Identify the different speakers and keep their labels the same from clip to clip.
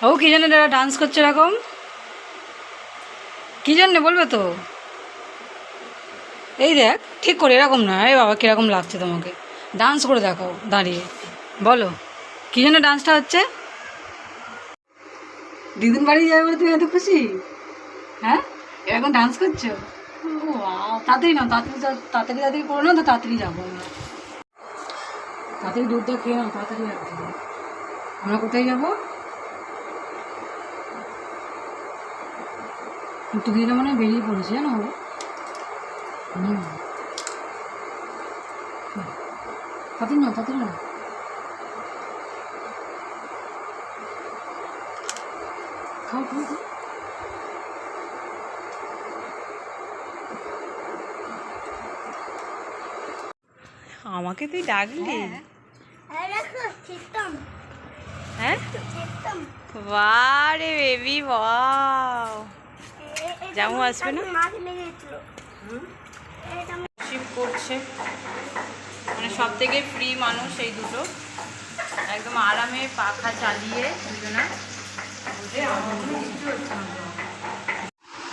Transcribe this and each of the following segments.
Speaker 1: ও কি জানে দাদা ডান্স করছে এরকম, কি জানে বলবে তো? এই দেখ ঠিক করে এরকম না। এই বাবা কীরকম লাগছে তোমাকে, ডান্স করে দেখাও দাঁড়িয়ে, বলো কী জন্য ডান্সটা হচ্ছে? দিদিন বাড়ি যাবে বলে তুমি এত খুশি? হ্যাঁ এরকম ডান্স করছো? ও তাড়াতাড়ি নাও, তাড়াতাড়ি তাড়াতাড়ি তাড়াতাড়ি করে নাও, তো তাড়াতাড়ি যাবো আমরা। তাড়াতাড়ি দুধটা খেয়ে নাও, তাড়াতাড়ি রাখতে হবে। আমরা কোথায় যাবো? একটু দিদিটা মনে হয় বেরিয়ে পড়েছে জানো। তাড়াতাড়ি নাও, তাড়াতাড়ি নাও। খাও খাও খাও। আমাকে তুই ডাকলি? হ্যাঁ বারে বেবি ওয়াও, জামু আসবে না? শিপ করছে মানে সব থেকে ফ্রি মানুষ এই দুটো, একদম আরামে পাখা চালিয়ে দুজনা।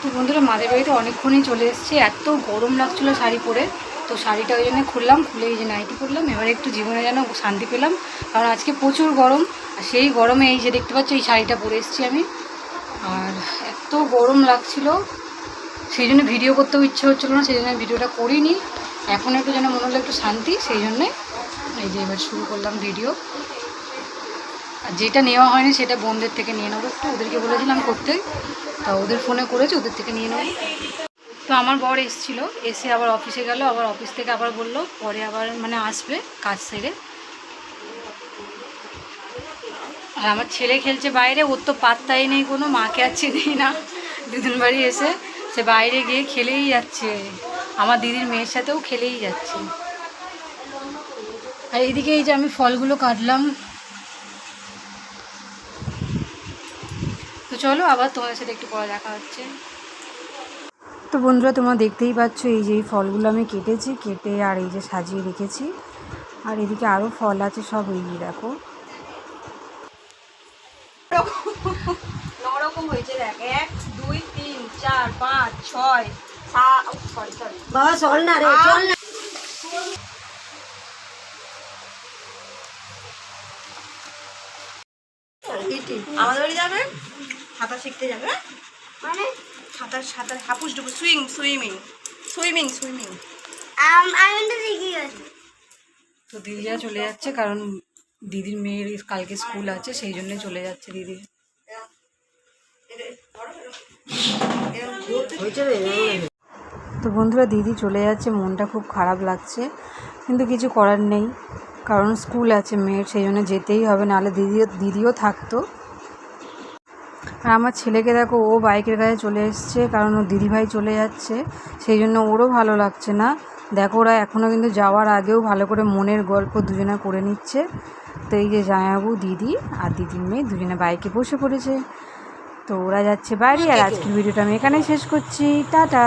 Speaker 1: তো বন্ধুরা মাদের বাড়িতে অনেকক্ষণই চলে এসেছি, এত গরম লাগছিলো শাড়ি পরে, তো শাড়িটা ওই জন্য খুললাম, খুলে এই যে নাইটি করলাম। এবারে একটু জীবনে যেন শান্তি পেলাম, কারণ আজকে প্রচুর গরম। আর সেই গরমে এই যে দেখতে পাচ্ছ এই শাড়িটা পরে এসেছি আমি, আর এত গরম লাগছিল সেই জন্য ভিডিও করতেও ইচ্ছে হচ্ছিলো না, সেই জন্য ভিডিওটা করিনি। এখন একটু যেন মনে হলো একটু শান্তি, সেই জন্যে এই যে এবার শুরু করলাম ভিডিও। আর যেটা নেওয়া হয়নি সেটা বোনদের থেকে নিয়ে নেবো, একটু ওদেরকে বলেছিলাম করতে, তা ওদের ফোনে করেছে, ওদের থেকে নিয়ে নেবো। তো আমার বর এসেছিলো, এসে আবার অফিসে গেল, আবার অফিস থেকে আবার বললো পরে আবার মানে আসবে কাজ সেরে। আর আমার ছেলে খেলছে বাইরে, ওর তো পাত্তাই নেই কোনো, মাকে আর চিনেই না। দিদিন বাড়ি এসে সে বাইরে গিয়ে খেলেই যাচ্ছে, আমার দিদির মেয়ের সাথেও খেলেই যাচ্ছে। আর এইদিকে এই যে আমি ফলগুলো কাটলাম। তো চলো আবার তোমাদের সাথে একটু পরে দেখা হচ্ছে। তো বন্ধুরা তোমরা দেখতেই পাচ্ছ এই যে এই ফলগুলো আমি কেটেছি, কেটে আর এই যে সাজিয়ে রেখেছি। আর এদিকে আরও ফল আছে সব, এই দেখো নরকম হয়েছে, দেখ 1 2 3 4 5 6 7 বাবা চল না রে, চল না। আমাদের বাড়ি যাবে, সাঁতার শিখতে যাবে, মানে সাঁতার সাঁতার হাপুস ডুবু সুইমিং। তো দিদিরা চলে যাচ্ছে, কারণ দিদির মেয়ের কালকে স্কুল আছে, সেই জন্য চলে যাচ্ছে দিদি। তো বন্ধুরা দিদি চলে যাচ্ছে, মনটা খুব খারাপ লাগছে, কিন্তু কিছু করার নেই, কারণ স্কুল আছে মেয়ের, সেই জন্য যেতেই হবে, নাহলে দিদিও থাকতো। আর আমার ছেলেকে দেখো, ও বাইকের কাছে চলে এসছে, কারণ ও দিদিভাই চলে যাচ্ছে, সেই জন্য ওরও ভালো লাগছে না। দেখো ওরা এখনও কিন্তু যাওয়ার আগেও ভালো করে মনের গল্প দুজনে করে নিচ্ছে। তো এই যে জামাইবাবু, দিদি আর দিদির মেয়ে দুজনে বাইকে বসে পড়েছে, তো ওরা যাচ্ছে বাড়ি। আর আজকের ভিডিওটা আমি এখানেই শেষ করছি, টাটা।